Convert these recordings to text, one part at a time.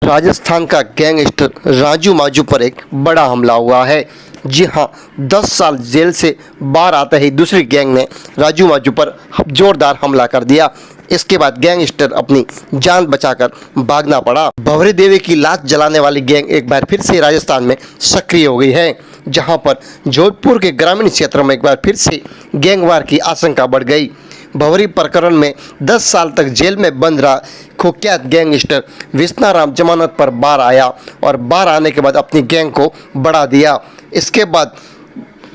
राजस्थान का गैंगस्टर राजू माजू पर एक बड़ा हमला हुआ है। जी हां, 10 साल जेल से बाहर आते ही दूसरी गैंग ने राजू माजू पर जोरदार हमला कर दिया। इसके बाद गैंगस्टर अपनी जान बचाकर भागना पड़ा। भंवरी देवी की लाश जलाने वाली गैंग एक बार फिर से राजस्थान में सक्रिय हो गई है, जहां पर जोधपुर के ग्रामीण क्षेत्रों में एक बार फिर से गैंगवार की आशंका बढ़ गई। भंवरी प्रकरण में 10 साल तक जेल में बंद रहा कुख्यात गैंगस्टर विश्नाराम जमानत पर बाहर आया और बाहर आने के बाद अपनी गैंग को बढ़ा दिया। इसके बाद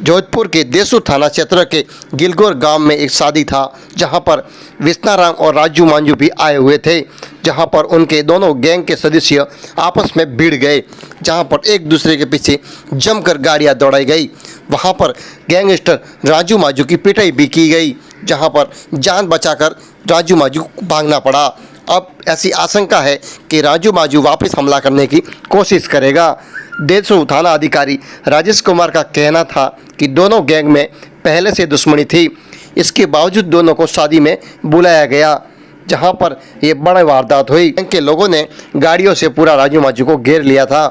जोधपुर के देसू थाना क्षेत्र के गिलगोर गांव में एक शादी था, जहां पर विश्नाराम और राजू मांझू भी आए हुए थे, जहां पर उनके दोनों गैंग के सदस्य आपस में भिड़ गए, जहां पर एक दूसरे के पीछे जमकर गाड़ियां दौड़ाई गई। वहां पर गैंगस्टर राजू मांझू की पिटाई भी की गई, जहां पर जान बचाकर राजू मांझू भागना पड़ा। अब ऐसी आशंका है कि राजू मांझू वापस हमला करने की कोशिश करेगा। देसू थाना अधिकारी राजेश कुमार का कहना था कि दोनों गैंग में पहले से दुश्मनी थी, इसके बावजूद दोनों को शादी में बुलाया गया, जहां पर ये बड़ी वारदात हुई। गैंग के लोगों ने गाड़ियों से पूरा राजू मांझू को घेर लिया था।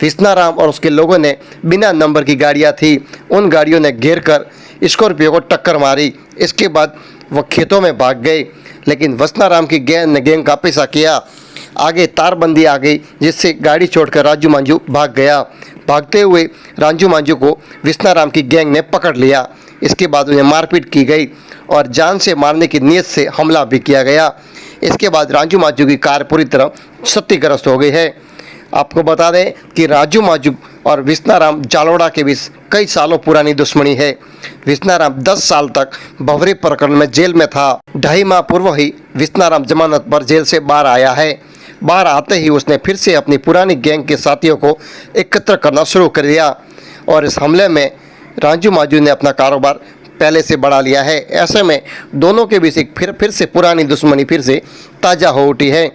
विश्नाराम और उसके लोगों ने बिना नंबर की गाड़ियां थी, उन गाड़ियों ने घेर कर स्कॉर्पियो को टक्कर मारी। इसके बाद वह खेतों में भाग गए, लेकिन विश्नाराम की गैंग ने गैंग का पीछा किया। आगे तारबंदी आ गई, जिससे गाड़ी छोड़कर राजू मांझू भाग गया। भागते हुए राजू मांझू को विश्नाराम की गैंग ने पकड़ लिया। इसके बाद उन्हें मारपीट की गई और जान से मारने की नीयत से हमला भी किया गया। इसके बाद राजू मांझू की कार पूरी तरह क्षतिग्रस्त हो गई है। आपको बता दें कि राजू मांझू और विश्नाराम जालोड़ा के बीच कई सालों पुरानी दुश्मनी है। विश्नाराम 10 साल तक भंवरी प्रकरण में जेल में था। 2.5 माह पूर्व ही विश्नाराम जमानत पर जेल से बाहर आया है। बाहर आते ही उसने फिर से अपनी पुरानी गैंग के साथियों को एकत्र करना शुरू कर दिया और इस हमले में राजू मांझू ने अपना कारोबार पहले से बढ़ा लिया है। ऐसे में दोनों के बीच एक फिर से पुरानी दुश्मनी फिर से ताज़ा हो उठी है।